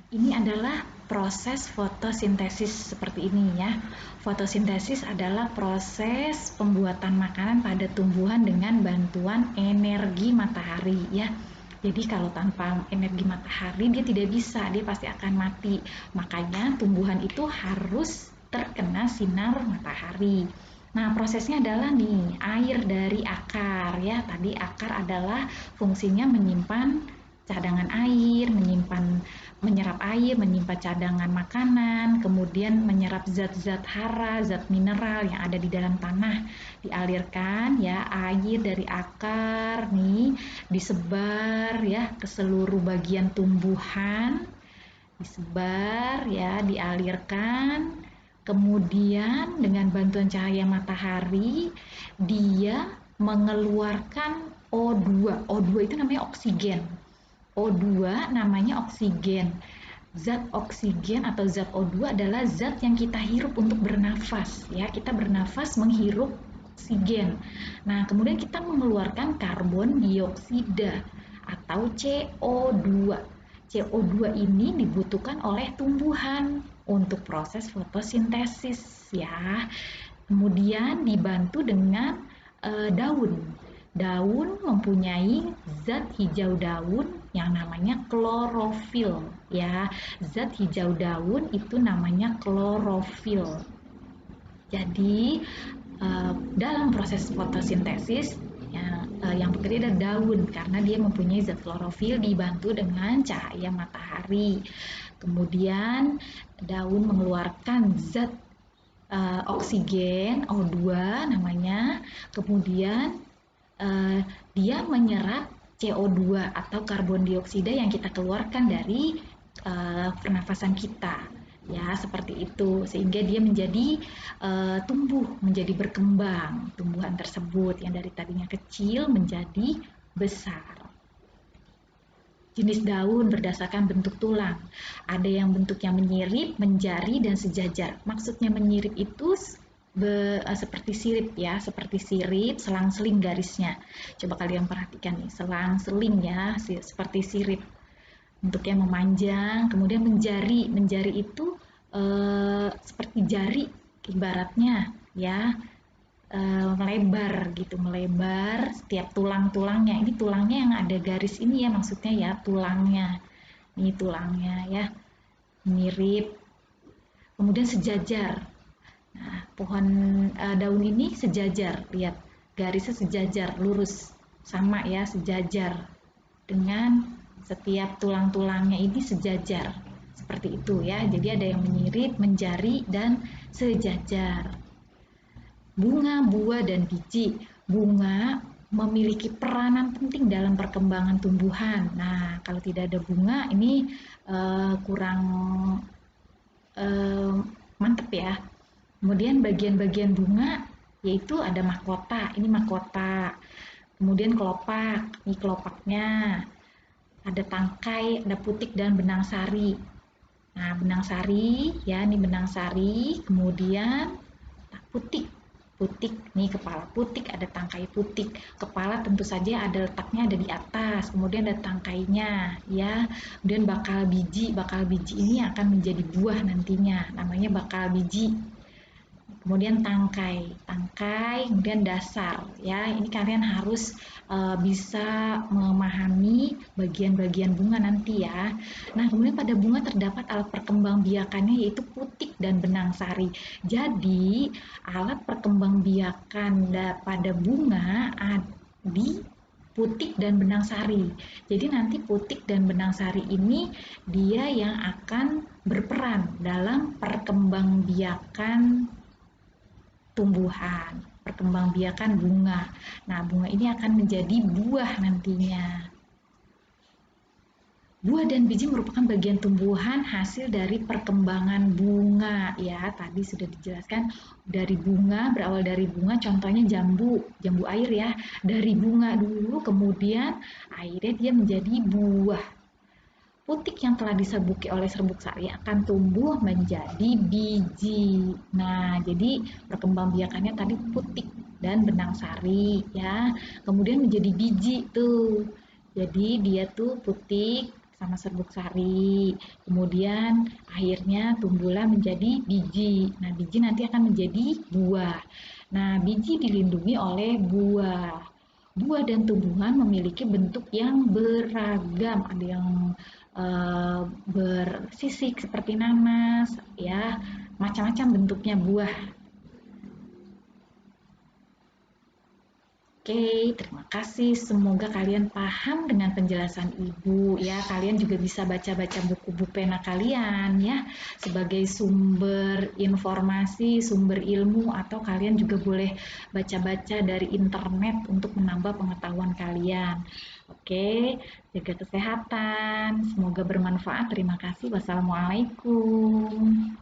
Ini adalah proses fotosintesis seperti ini ya. Fotosintesis adalah proses pembuatan makanan pada tumbuhan dengan bantuan energi matahari ya. Jadi kalau tanpa energi matahari dia tidak bisa, dia pasti akan mati. Makanya tumbuhan itu harus terkena sinar matahari. Nah, prosesnya adalah nih, air dari akar ya. Tadi akar adalah fungsinya menyimpan cadangan air, menyerap air, menyimpan cadangan makanan, kemudian menyerap zat-zat hara, zat mineral yang ada di dalam tanah. Dialirkan ya air dari akar nih disebar ya ke seluruh bagian tumbuhan, disebar ya, dialirkan. Kemudian dengan bantuan cahaya matahari dia mengeluarkan O2. O2 itu namanya oksigen. O2 namanya oksigen. Zat oksigen atau zat O2 adalah zat yang kita hirup untuk bernafas ya. Kita bernafas menghirup oksigen. Nah, kemudian kita mengeluarkan karbon dioksida atau CO2. CO2 ini dibutuhkan oleh tumbuhan untuk proses fotosintesis ya. Kemudian dibantu dengan daun. Daun mempunyai zat hijau daun yang namanya klorofil ya. Zat hijau daun itu namanya klorofil. Jadi dalam proses fotosintesis yang bekerja adalah daun karena dia mempunyai zat klorofil dibantu dengan cahaya matahari. Kemudian daun mengeluarkan zat oksigen O2 namanya. Kemudian dia menyerap CO2 atau karbon dioksida yang kita keluarkan dari pernafasan kita. Ya, seperti itu sehingga dia menjadi tumbuh, menjadi berkembang tumbuhan tersebut yang dari tadinya kecil menjadi besar. Jenis daun berdasarkan bentuk tulang. Ada yang bentuknya menyirip, menjari, dan sejajar. Maksudnya menyirip itu seperti sirip ya, seperti sirip, selang-seling garisnya. Coba kalian perhatikan nih, selang-seling ya, seperti sirip. Bentuknya memanjang, kemudian menjari. Menjari itu seperti jari ibaratnya ya, melebar gitu, melebar setiap tulang-tulangnya. Ini tulangnya yang ada garis ini ya, maksudnya ya tulangnya. Ini tulangnya ya, mirip. Kemudian sejajar. Nah, pohon daun ini sejajar, lihat garisnya sejajar, lurus, sama ya, sejajar dengan setiap tulang-tulangnya ini sejajar, seperti itu ya. Jadi ada yang menyirip, menjari, dan sejajar. Bunga, buah, dan biji. Bunga memiliki peranan penting dalam perkembangan tumbuhan. Nah, kalau tidak ada bunga ini kurang mantep ya. Kemudian bagian-bagian bunga yaitu ada mahkota, ini mahkota. Kemudian kelopak, ini kelopaknya. Ada tangkai, ada putik dan benang sari. Nah, benang sari ya, ini benang sari. Kemudian putik. Putik, nih kepala putik, ada tangkai putik. Kepala tentu saja ada letaknya ada di atas, kemudian ada tangkainya ya. Kemudian bakal biji ini akan menjadi buah nantinya, namanya bakal biji. Kemudian tangkai, kemudian dasar ya. Ini kalian harus bisa memahami bagian-bagian bunga nanti ya. Nah, kemudian pada bunga terdapat alat perkembangbiakannya yaitu putik dan benang sari. Jadi, alat perkembangbiakan pada bunga di putik dan benang sari. Jadi nanti putik dan benang sari ini dia yang akan berperan dalam perkembangbiakan tumbuhan, perkembangbiakan bunga. Nah, bunga ini akan menjadi buah nantinya. Buah dan biji merupakan bagian tumbuhan hasil dari perkembangan bunga ya. Tadi sudah dijelaskan dari bunga, berawal dari bunga, contohnya jambu air ya. Dari bunga dulu kemudian akhirnya dia menjadi buah. Putik yang telah diserbuki oleh serbuk sari akan tumbuh menjadi biji. Nah, jadi perkembangbiakannya tadi putik dan benang sari ya. Kemudian menjadi biji tuh. Jadi dia tuh putik, sama serbuk sari. Kemudian akhirnya tumbuhlah menjadi biji. Nah, biji nanti akan menjadi buah. Nah, biji dilindungi oleh buah. Buah dan tumbuhan memiliki bentuk yang beragam. Ada yang bersisik seperti nanas, ya, macam-macam bentuknya buah. Oke, terima kasih. Semoga kalian paham dengan penjelasan Ibu ya. Kalian juga bisa baca-baca buku pena kalian ya sebagai sumber informasi, sumber ilmu atau kalian juga boleh baca-baca dari internet untuk menambah pengetahuan kalian. Oke, jaga kesehatan. Semoga bermanfaat. Terima kasih. Wassalamualaikum.